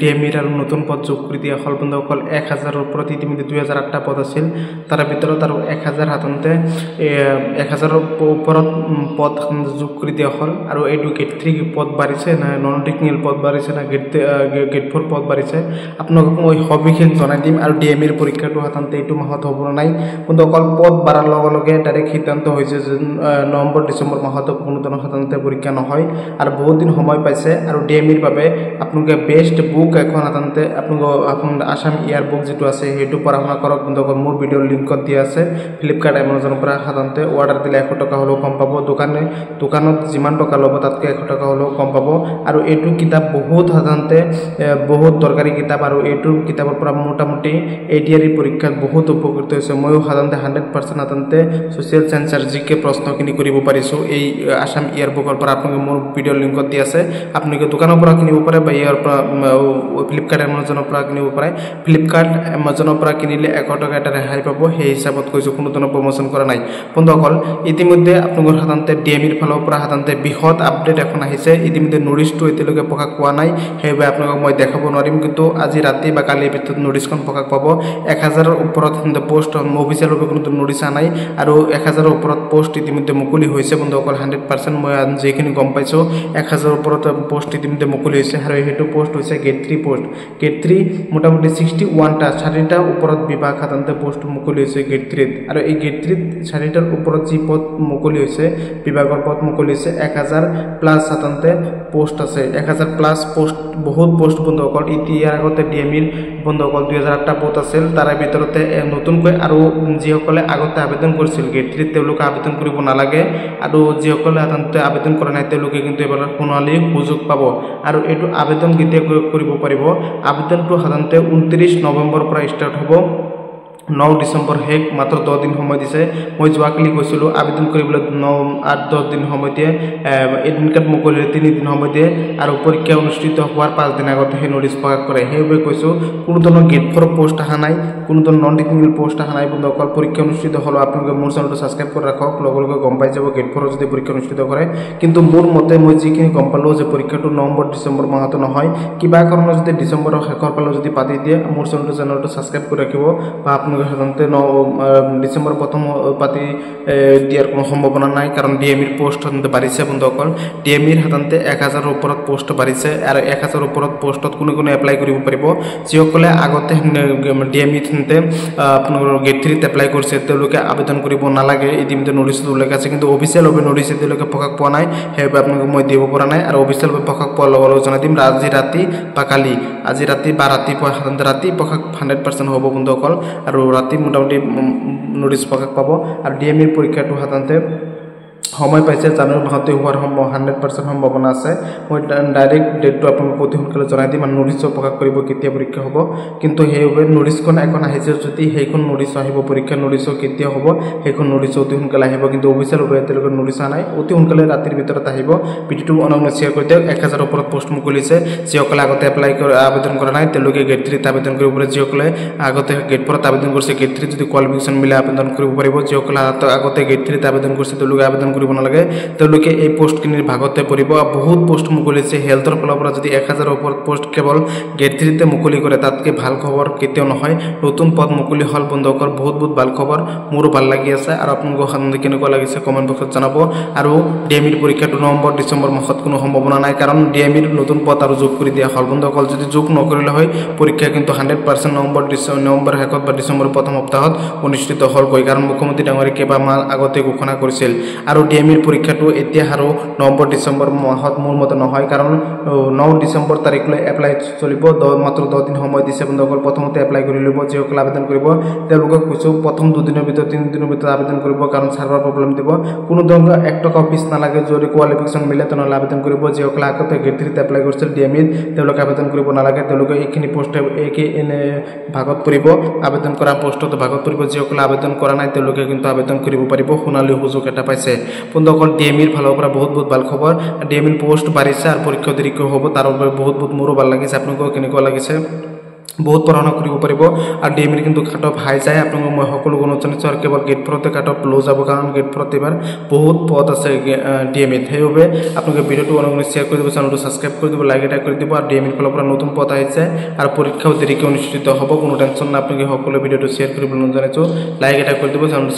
ডিএমিৰ আৰু নতুন পদ যোগ কৰি দিয়া হল বন্ধুসকল 1000ৰ ওপৰত ইতিমধ্যে 2008টা পদ আছিল তাৰ ভিতৰত আৰু 1000 হাতন্তে 1000ৰ ওপৰত পদ যোগ কৰি দিয়া হল আৰু এইটো গেট 3 পদ বাঢ়িছে না নন টেকনিক্যাল পদ বাঢ়িছে না গেট 4 পদ বাঢ়িছে আপোনাক মই সবিশেষ জনাই দিম আৰু ডিএমিৰ পৰীক্ষাটো হাতন্তে এইটো মাহত হ'ব নাই বন্ধুসকল পদ বাঢ়াৰ লগে লগে ডাইৰেক্ট সিদ্ধান্ত হৈছে যে নৱেম্বৰ ডিসেম্বৰ মাহত কোনো ধৰণৰ হাতন্তে পৰীক্ষা নহয় আৰু বহুত দিন সময় পাইছে আৰু ডিএমিৰ বাবে আপোনালোকে বেষ্ট বুক এখন হাতন্তে আপোনাৰ আসাম ইয়াৰ বুক যেটো আছে হেতু পঢ়া কৰক বন্ধুসকল মোৰ ভিডিঅ লিংকত দিয়া আছে ফ্লিপকাৰ্ট এমাজনৰ পৰা হাতন্তে অৰ্ডাৰ দিলে 100 টকা হলেও কম পাব দোকানত যিমান টকা ল'ব তাতকৈ 100 টকা হলেও কম পাব আৰু এইটো কিতাপ বহুত হাতন্তে বহুত দৰকাৰী কিতাপ আৰু এইটো কিতাপৰ পৰা মোটামুটি এডিআৰই পৰীক্ষাত বহুত উপকৃত হৈছে ময়ো হাতন্তে 100% হাতন্তে সোশ্যাল সায়েন্স আৰু জিকে প্ৰশ্নখিনি কৰিব পাৰিছো এই আসাম ইয়াৰ বুকৰ পৰা আপোনাক মোৰ ভিডিঅ লিংকত দিয়া আছে আপোনালোকে দোকানৰ পৰা কিনিব পাৰে বা ইয়াৰ পৰা ফ্লিপকাৰ্ট এমাজনৰ পৰা কিনিব পাৰে ফ্লিপকাৰ্ট এমাজনৰ পৰা কিনিলে 100 টকা এটা ৰেহাই পাব সেই হিচাপত কৈছো কোনো ধৰণৰ প্ৰমোচন কৰা নাই বন্ধুসকল ইতিমধ্যে আপোনালোকৰ হাতন্তে ডিএমিৰ ফালৰ পৰা হাতন্তে বিহত আপডেট এখন আহিছে ইতিমধ্যে নোটিছটো এতিয়ালৈকে প্ৰকাশ পোৱা নাই হেবে আপোনালোকক মই দেখাব নোৱাৰিম কিন্তু আজি ৰাতি বা কালিৰ ভিতৰত নোটিছখন প্ৰকাশ পাব 1000ৰ ওপৰত পোষ্ট অফিচিয়েল ভাৱে কোনো নোটিছ নাই আৰু 1000ৰ ওপৰত পোষ্ট ইতিমধ্যে মুকলি হৈছে বন্ধুসকল 100% মই যেখিনি গম পাইছো 1000ৰ ওপৰত পোষ্ট ইতিমধ্যে মুকলি হৈছে আৰু হেতু পোষ্ট হৈছে গেট 3 পোষ্ট গেট 3 মোটামুটি 61টা 60টা ওপৰত বিভাগ হাতন্তে পোষ্ট মুকলি হৈছে গেট 3 আৰু এই গেট 3 60টাৰ ওপৰত যি পদ মুকলি হৈছে বিভাগৰ পদ মুকলি হৈছে 1000 প্লাস হাতন্তে পোষ্ট আছে 1000 প্লাস পোষ্ট বহুত পোষ্ট বন্ধুসকল ইয়াৰ আগতে ডিএমিৰ বন্ধুসকল 2008টা পদ আছিল তাৰ ভিতৰতে নতুনকৈ আৰু যিসকলে আগতে আবেদন কৰিছিল গেট 3 তেওঁলোকে আবেদন কৰিব নালাগে আৰু যিসকলে হাতন্তে আবেদন কৰা নাই তেওঁলোকে কিন্তু এবাৰ সোণালী সুযোগ পাব আৰু এইটো আবেদন কেতিয়া কৰিব পাৰিব আবেদনটো সাধাৰণতে 29 নৱেম্বৰৰ পৰা ষ্টাৰ্ট হ'ব 9 ডিসেম্বৰ হেক মাত্ৰ 10 দিন সময় দিছে মই যোৱাকালি কৈছিলো আবেদন কৰিবলৈ 8-10 দিন সময় দিয়ে এডমিট কাৰ্ড মুকলি 3 দিন সময় দিয়ে আৰু পৰীক্ষা অনুষ্ঠিত হোৱাৰ 5 দিন আগতে হে নোটিছ প্ৰকাশ কৰে হেবে কৈছো কোনো ধৰণৰ গেট 4 পোষ্ট আহা নাই কোনো ধৰণৰ নন টেকনিক্যাল পোষ্ট আহা নাই বন্ধুসকল পৰীক্ষা অনুষ্ঠিত হলো আপোনালোকে মোৰ চেনেলটো সাবস্ক্ৰাইব কৰি ৰাখক লগে গম পাই যাব গেট 4 যদি পৰীক্ষা অনুষ্ঠিত কৰে কিন্তু মোৰ মতে মই যিখিনি গম পালো যে পৰীক্ষাটো নৱেম্বৰ ডিসেম্বৰ মাহত নহয় কিবা কাৰণত যদি ডিসেম্বৰৰ শেষৰ ফালে যদি পাতি দিয়ে মোৰ চেনেলটো সাবস্ক্ৰাইব কৰি ৰাখিব বা সাধাৰণতে ডিসেম্বৰ প্ৰথম পাতি দিয়াৰ কোনো সম্ভাৱনা নাই কাৰণ ডিএমিৰ পোষ্ট হাতন্তে বাঢ়িছে বন্ধুসকল ডিএমিৰ হাতন্তে 1000ৰ ওপৰত পোষ্ট বাঢ়িছে আৰু 1000ৰ ওপৰত পোষ্টত কোনে এপ্লাই কৰিব পাৰিব যিসকলে আগতে ডিএমিত হাতন্তে আপোনালোকৰ গেট 3 ত এপ্লাই কৰিছে তেওঁলোকে আবেদন কৰিব নালাগে ইতিমধ্যে নোটিছটো উল্লেখ আছে কিন্তু অফিচিয়েল ভাৱে নোটিছ তেওঁলোকে প্ৰকাশ পোৱা নাই হেবে আপোনালোকক মই দিব পৰা নাই আৰু অফিচিয়েল ভাৱে প্ৰকাশ পোৱাৰ লগে লগে জনাই দিম আজি ৰাতি বা কালি আজি ৰাতি বা ৰাতিপুৱা হাতন্তে ৰাতি প্ৰকাশ 100% হ'ব বন্ধুসকল আৰু ৰাতি মোটামুটি নোটিছ প্ৰকাশ পাব আৰু ডিএমিৰ পৰীক্ষাটো হাতন্তে সময় পাইছে জানুৱাৰী মাহতে হোৱাৰ 100% সম্ভাৱনা আছে মই ডাইৰেক্ট ডেটটো আপোনালোকক অতি সোনকালে জনাই দিম আৰু নোটিছও প্ৰকাশ কৰিব কেতিয়া পৰীক্ষা হ'ব কিন্তু হেবে নোটিছখন এখন আহিছে যদি সেইখন নোটিছ আহিব পৰীক্ষা নোটিছও কেতিয়া হ'ব সেইখন নোটিছ অতি সোনকালে আহিব কিন্তু অফিচিয়েল ভাৱে তেওঁলোকৰ নোটিছ নাই অতি সোনকালে ৰাতিৰ ভিতৰত আহিব ভিডিঅটো অনলাইনত শ্বেয়াৰ কৰি দিয়ক 1000ৰ ওপৰত পোষ্ট মুকলিছে যিসকলে আগতে এপ্লাই আবেদন কৰা নাই তেওঁলোকে গেট 3 ত আবেদন কৰিব পাৰে যিসকলে আগতে গেট 4 ত আবেদন কৰিছে গেট 3 যদি কোৱালিফিকেশন মিলে আবেদন কৰিব পাৰিব যিসকলে আগতে গেট 3 ত আবেদন কৰিছে তেওঁলোকে আবেদন কৰিব নালাগে তেওঁলোকে এই পোষ্টখিনিৰ ভাগতে পৰিব বহুত পোষ্ট মুকলিছে হেলথৰ ফালৰ পৰা যদি 1000ৰ ওপৰত পোষ্ট কেৱল গেট 3 তে মুকলি কৰে তাতকৈ ভাল খবৰ কেতিয়াও নহয় নতুন পদ মুকলি হল বন্ধুসকল বহুত ভাল খবৰ মোৰো ভাল লাগি আছে আৰু আপোনালোকৰ সামনে কেনেকুৱা লাগিছে কমেন্ট বক্সত জনাব আৰু ডিএমিৰ পৰীক্ষাটো নৱেম্বৰ ডিসেম্বৰ মাহত কোনো সম্ভাৱনা নাই কাৰণ ডিএমিৰ নতুন পদ আৰু যোগ কৰি দিয়া হল বন্ধুসকল যদি যোগ নকৰিলে হয় পৰীক্ষা কিন্তু 100% নৱেম্বৰ শেষত বা ডিসেম্বৰ প্ৰথম সপ্তাহত অনুষ্ঠিত হল গৈ কাৰণ মুখ্যমন্ত্ৰী ডাঙৰীয়া কেইবামাহ আগতে ঘোষণা কৰিছিল আৰু ডিএমিৰ পৰীক্ষাটো এতিয়া আৰু নৱেম্বৰ ডিসেম্বৰ মাহত মোৰ মতে নহয় কাৰণ 9 ডিসেম্বৰ তাৰিখলৈ এপ্লাই চলিব মাত্ৰ 10 দিন সময় দিছে বন্ধুসকল প্ৰথমতে এপ্লাই কৰি লব যিসকলে আবেদন কৰিব তেওঁলোকক কৈছো প্ৰথম 2 দিনৰ ভিতৰত 3 দিনৰ ভিতৰত আবেদন কৰিব কাৰণ সাৰ্ভাৰ প্ৰব্লেম দিব কোনো ধৰণৰ 1 টকা ফিস নালাগে যদি কোৱালিফিকেশন মিলে তেনেহলে আবেদন কৰিব যিসকলে আগতে গেট 3 ত এপ্লাই কৰিছিল ডিএমিত তেওঁলোকে আবেদন কৰিব নালাগে তেওঁলোকে এইখিনি পোষ্ট এনে ভাগত পৰিব আবেদন কৰা পোষ্টত ভাগত পৰিব যিসকলে আবেদন কৰা নাই তেওঁলোকে কিন্তু আবেদন কৰিব পাৰিব সোণালী সুযোগ এটা পাইছে বন্ধুসকল ডিএমিৰ ফালৰ পৰা বহুত ভাল খবৰ ডিএমিৰ পোষ্ট বাঢ়িছে আৰু পৰীক্ষা দেৰিকৈ হ'ব তাৰ বাবে বহুত মোৰো ভাল লাগিছে আপোনালোকক কেনেকুৱা লাগিছে বহুত পঢ়া কৰিব পাৰিব আৰু ডিএমইৰ কিন্তু কাট অফ হাই যায় আপোনালোক মই সকলো গুণত জানিছোঁ আৰু কেৱল গেট ফ'ৰতে কাট অফ ল' যাব কাৰণ গেট ফ'ৰত এবাৰ বহুত পদ আছে ডিএমইত সেইবাবে আপোনালোকে ভিডিঅ'টো অনুগ্ৰহ শ্বেয়াৰ কৰি দিব চেনেলটো ছাবস্ক্ৰাইব কৰি দিব লাইক এটা কৰি দিব আৰু ডিএমইৰ ফালৰ পৰা নতুন পদ আহিছে আৰু পৰীক্ষাও দেৰিকৈ অনুষ্ঠিত হ'ব কোনো টেনশ্যন নাই আপোনালোকে সকলো ভিডিঅ'টো শ্বেয়াৰ কৰিবলৈ জনাইছোঁ লাইক এটা কৰি দিব চেনেলটো